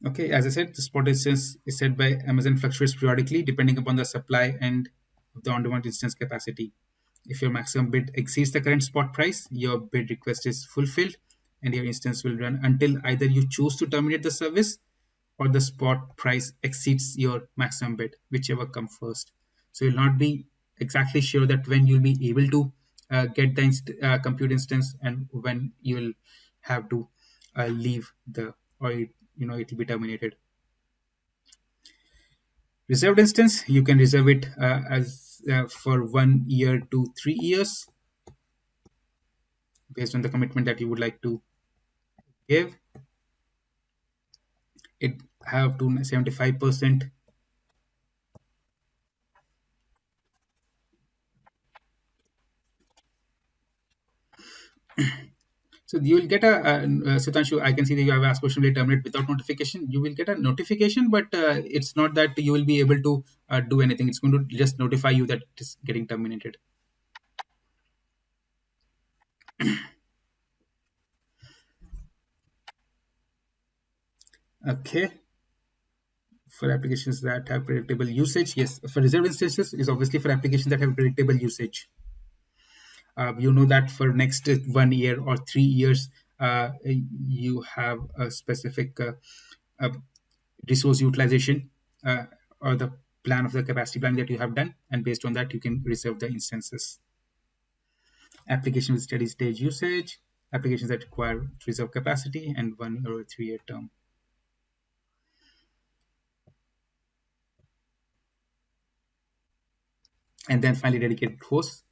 Okay, as I said, the spot instance is set by Amazon fluctuates periodically depending upon the supply and the on-demand instance capacity. If your maximum bid exceeds the current spot price, your bid request is fulfilled and your instance will run until either you choose to terminate the service or the spot price exceeds your maximum bid, whichever comes first. So you'll not be exactly sure that when you'll be able to get the compute instance and when you'll have to leave the, or it will be terminated. Reserved instance, you can reserve it as for 1 year to 3 years based on the commitment that you would like to give. It have to 75%. So you will get Sutanshu, I can see that you have asked question will terminate without notification. You will get a notification, but it's not that you will be able to do anything. It's going to just notify you that it is getting terminated. Okay. For applications that have predictable usage, yes. For reserved instances is obviously for applications that have predictable usage. You know that for next 1 year or 3 years, you have a specific uh, resource utilization or the plan of the capacity plan that you have done, and based on that you can reserve the instances. Application with steady state usage, applications that require reserve capacity, and 1 or 3 year term. And then finally, dedicated hosts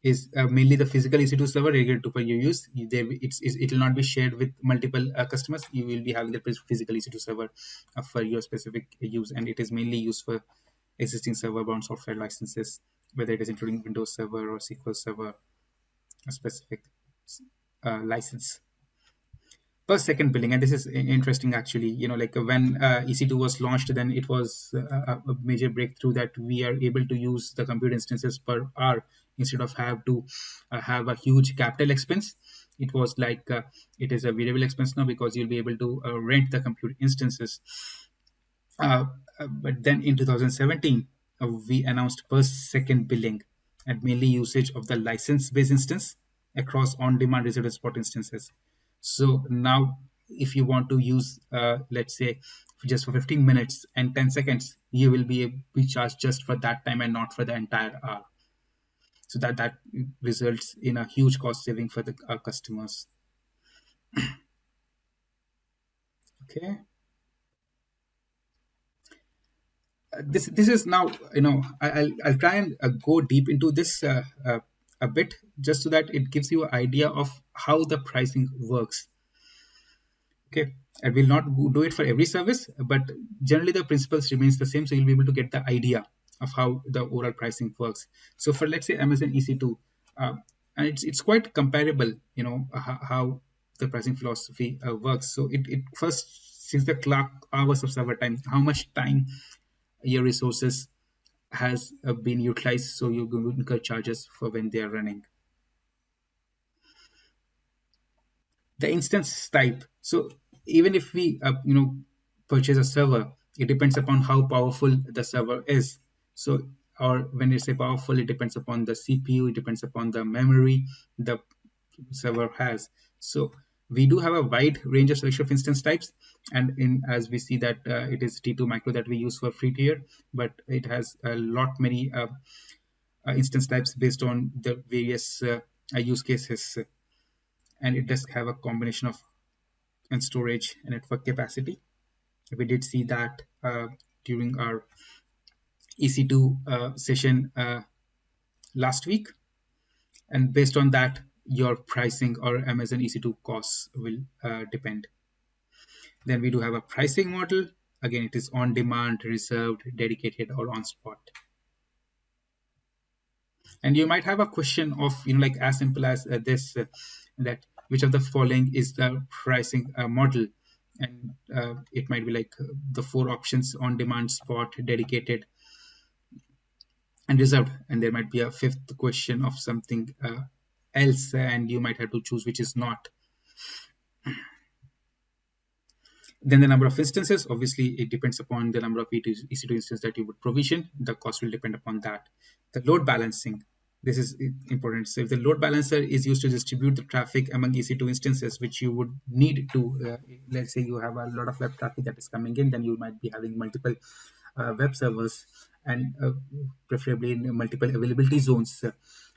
is mainly the physical EC2 server dedicated to for your use. It will not be shared with multiple customers. You will be having the physical EC2 server for your specific use, and it is mainly used for existing server-bound software licenses, whether it is including Windows Server or SQL Server, a specific license per second billing. And this is interesting actually. Like when EC2 was launched, then it was a major breakthrough that we are able to use the compute instances per hour instead of have to have a huge capital expense. It was like it is a variable expense now, because you'll be able to rent the compute instances. But then in 2017, we announced per second billing and mainly usage of the license based instance across on demand reserved spot instances. So now, if you want to use, let's say, just for 15 minutes and 10 seconds, you will be charged just for that time and not for the entire hour. So that results in a huge cost saving for the customers. Okay. This is now, I'll try and go deep into this a bit, just so that it gives you an idea of how the pricing works. Okay, I will not do it for every service, but generally the principles remains the same, so you'll be able to get the idea of how the overall pricing works. So for, let's say, Amazon EC2, and it's quite comparable, how the pricing philosophy works. So it first, since the clock hours of server time, how much time your resources has been utilized, so you're going to incur charges for when they are running. The instance type. So even if we purchase a server, it depends upon how powerful the server is. So, or when you say powerful, it depends upon the CPU, it depends upon the memory the server has. So we do have a wide range of selection of instance types, and in as we see that it is T2 micro that we use for free tier, but it has a lot many instance types based on the various use cases, and it does have a combination of and storage and network capacity. We did see that during our EC2 session last week, and based on that, your pricing or Amazon EC2 costs will depend. Then we do have a pricing model. Again, it is on demand, reserved, dedicated, or on spot. And you might have a question of, like as simple as this, that which of the following is the pricing model? And it might be like the four options: on demand, spot, dedicated, and reserved. And there might be a fifth question of something else, and you might have to choose which is not. Then the number of instances, obviously, it depends upon the number of EC2 instances that you would provision. The cost will depend upon that. The load balancing, this is important. So if the load balancer is used to distribute the traffic among EC2 instances, which you would need to, let's say you have a lot of web traffic that is coming in, then you might be having multiple web servers and preferably in multiple availability zones.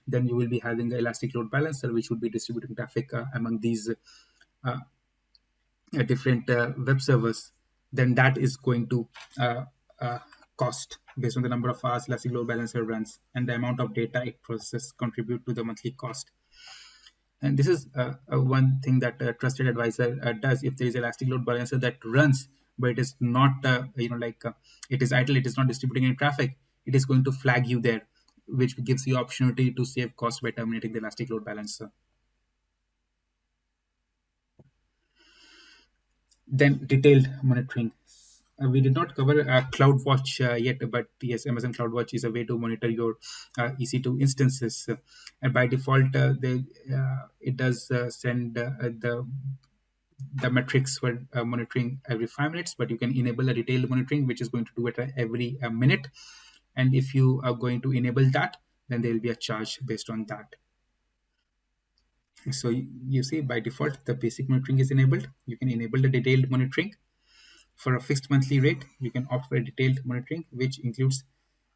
Then you will be having an elastic load balancer, which would be distributing traffic among these uh, different web servers. Then that is going to uh, cost based on the number of hours Elastic Load Balancer runs and the amount of data it processes contribute to the monthly cost. And this is one thing that a trusted advisor does. If there is Elastic Load Balancer that runs, but it is not, it is idle, it is not distributing any traffic, it is going to flag you there, which gives you opportunity to save cost by terminating the Elastic Load Balancer. Then detailed monitoring. We did not cover CloudWatch yet, but yes, Amazon CloudWatch is a way to monitor your EC2 instances. And by default, it does send the metrics for monitoring every 5 minutes, but you can enable a detailed monitoring, which is going to do it every minute. And if you are going to enable that, then there will be a charge based on that. So you see, by default, the basic monitoring is enabled. You can enable the detailed monitoring. For a fixed monthly rate, you can opt for a detailed monitoring, which includes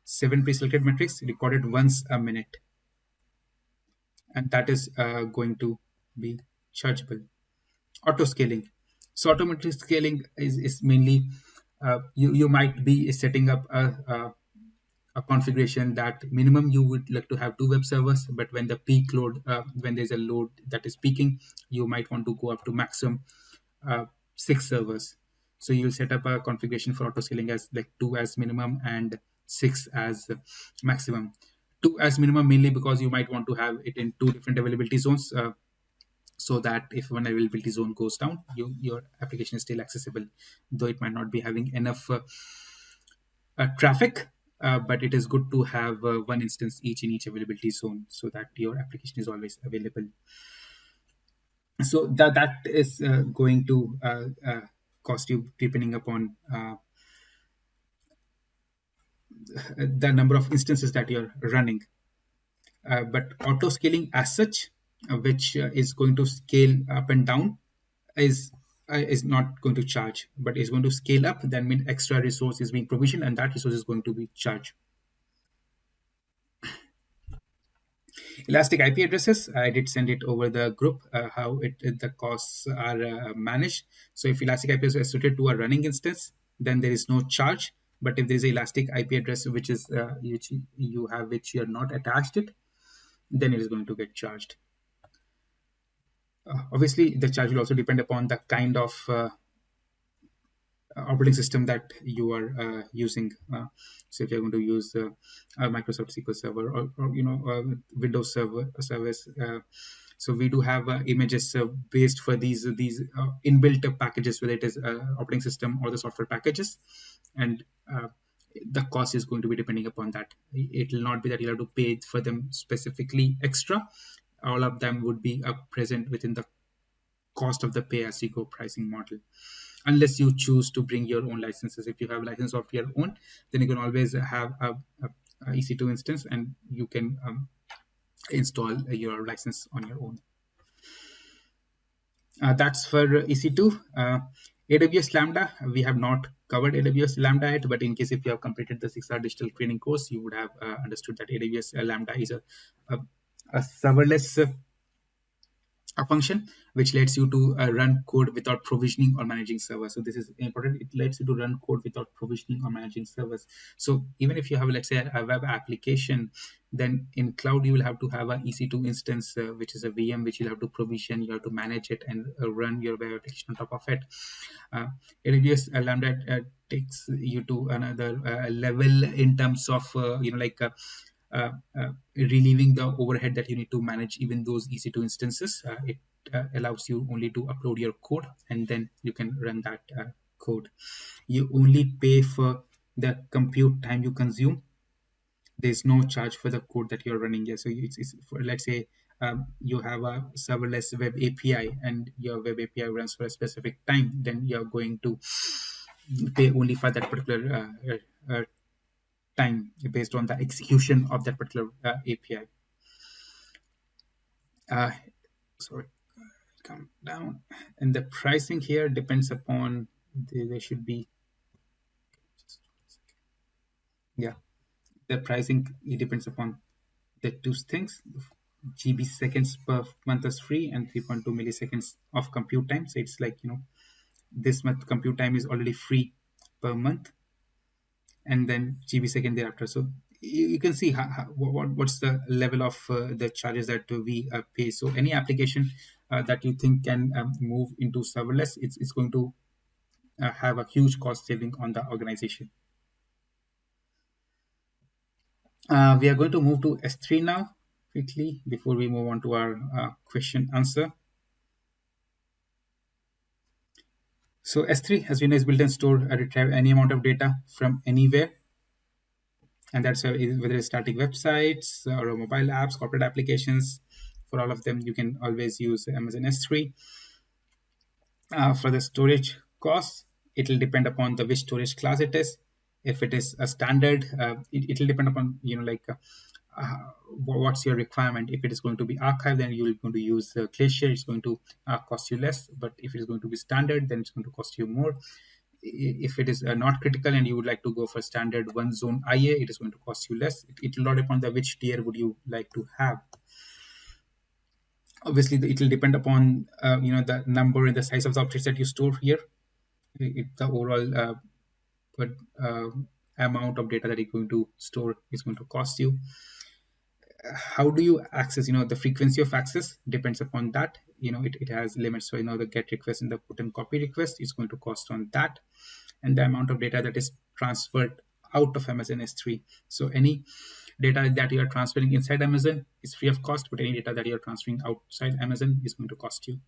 7 pre-selected metrics recorded once a minute. And that is going to be chargeable. Auto scaling. So automatic scaling is mainly, you might be setting up a configuration that minimum you would like to have 2 web servers, but when the peak load, when there's a load that is peaking, you might want to go up to maximum 6 servers. So you'll set up a configuration for auto scaling as like 2 as minimum and 6 as maximum. 2 as minimum mainly because you might want to have it in 2 different availability zones, so that if one availability zone goes down, your application is still accessible, though it might not be having enough traffic. But it is good to have one instance each in each availability zone so that your application is always available. So that is going to cost you depending upon the number of instances that you're running. But auto scaling as such, which is going to scale up and down, is not going to charge, but is going to scale up. That means extra resource is being provisioned, and that resource is going to be charged. Elastic IP addresses, I did send it over the group, how the costs are managed. So if Elastic IP address is suited to a running instance, then there is no charge. But if there is an Elastic IP address which is which you have, which you're not attached it, then it is going to get charged. Obviously, the charge will also depend upon the kind of operating system that you are using. So if you're going to use a Microsoft SQL Server or Windows Server service, so we do have images based for these inbuilt packages, whether it is operating system or the software packages, and the cost is going to be depending upon that. It will not be that you have to pay for them specifically extra. All of them would be present within the cost of the pay as you go pricing model, unless you choose to bring your own licenses. If you have license of your own, then you can always have a EC2 instance, and you can install your license on your own. That's for EC2. AWS Lambda, we have not covered AWS Lambda yet, but in case if you have completed the 6-hour digital training course, you would have understood that AWS Lambda is a, a serverless a function which lets you to run code without provisioning or managing servers. So this is important. It lets you to run code without provisioning or managing servers. So even if you have, let's say, a web application, then in cloud you will have to have a EC2 instance, which is a VM, which you'll have to provision, you have to manage it, and run your web application on top of it. AWS Lambda takes you to another level in terms of relieving the overhead that you need to manage even those EC2 instances. It allows you only to upload your code, and then you can run that code. You only pay for the compute time you consume. There's no charge for the code that you're running here. So it's for, let's say, you have a serverless web API, and your web API runs for a specific time, then you're going to pay only for that particular time based on the execution of that particular API. Sorry, come down. And the pricing here depends upon, there should be, yeah, the pricing, it depends upon the two things. GB seconds per month is free, and 3.2 milliseconds of compute time. So it's like, this month compute time is already free per month, and then GB second thereafter. So you can see what's the level of the charges that we pay. So any application that you think can move into serverless, it's going to have a huge cost saving on the organization. We are going to move to S3 now quickly before we move on to our question answer. So S3, as we know, is built and store retrieve any amount of data from anywhere. And that's whether it's static websites or mobile apps, corporate applications. For all of them, you can always use Amazon S3. For the storage cost, it will depend upon the which storage class it is. If it is a standard, it will depend upon what's your requirement. If it is going to be archive, then you're going to use Glacier. It's going to cost you less. But if it is going to be standard, then it's going to cost you more. If it is not critical and you would like to go for standard one zone IA, it is going to cost you less. It will not depend on which tier would you like to have. Obviously, it will depend upon the number and the size of the objects that you store here. The overall amount of data that you're going to store is going to cost you. How do you access? The frequency of access depends upon that. It has limits. So the get request and the put and copy request is going to cost on that, and the amount of data that is transferred out of Amazon S3. So any data that you are transferring inside Amazon is free of cost, but any data that you are transferring outside Amazon is going to cost you.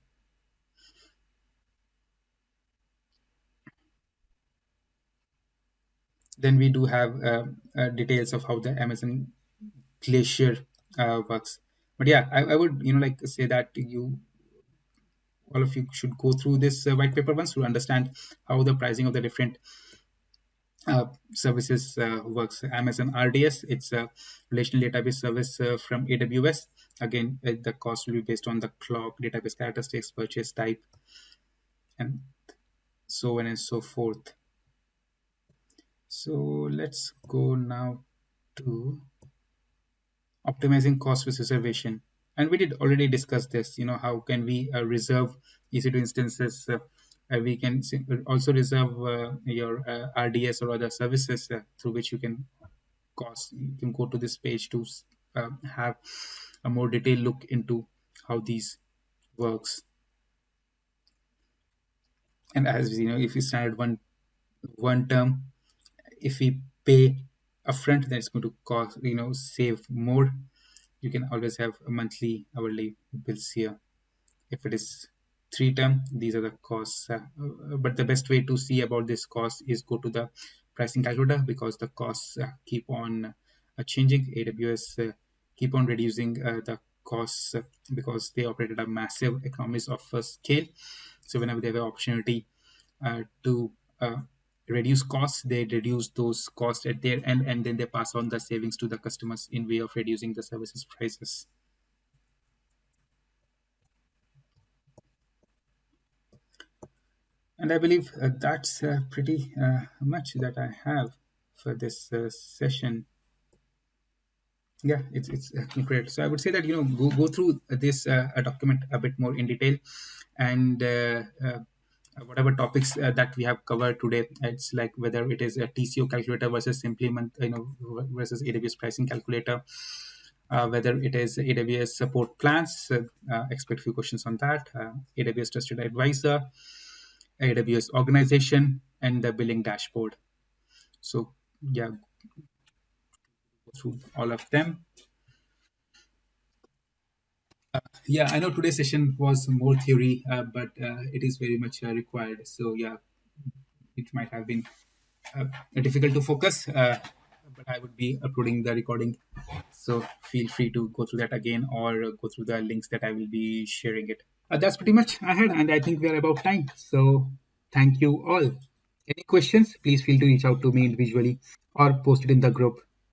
Then we do have details of how the Amazon Glacier works. But yeah, I would like to say that all of you should go through this white paper once to understand how the pricing of the different services works. Amazon RDS, it's a relational database service from AWS. Again, the cost will be based on the clock, database characteristics, purchase type, and so on and so forth. So let's go now to optimizing cost with reservation. And we did already discuss this, how can we reserve EC2 instances. We can also reserve your RDS or other services through which you can go to this page to have a more detailed look into how these works. And as if you standard one term, if we pay upfront, then it's going to cost save more. You can always have a monthly, hourly bills here. If it is 3 term, these are the costs. But the best way to see about this cost is go to the pricing calculator, because the costs keep on changing. AWS keep on reducing the costs because they operate at a massive economies of scale. So whenever they have an opportunity to reduce costs, they reduce those costs at their end, and then they pass on the savings to the customers in way of reducing the services prices. And I believe that's pretty much that I have for this session. Yeah, it's great. So I would say that go through this document a bit more in detail, and whatever topics that we have covered today. It's like whether it is a TCO calculator versus simply versus AWS pricing calculator, whether it is AWS support plans. Expect few questions on that. AWS trusted advisor, AWS organization, and the billing dashboard. So yeah, go through all of them. Yeah, I know today's session was more theory, but it is very much required. So yeah, it might have been uh, difficult to focus, but I would be uploading the recording. So feel free to go through that again or go through the links that I will be sharing it. That's pretty much I had, and I think we are about time. So thank you all. Any questions? Please feel to reach out to me individually or post it in the group.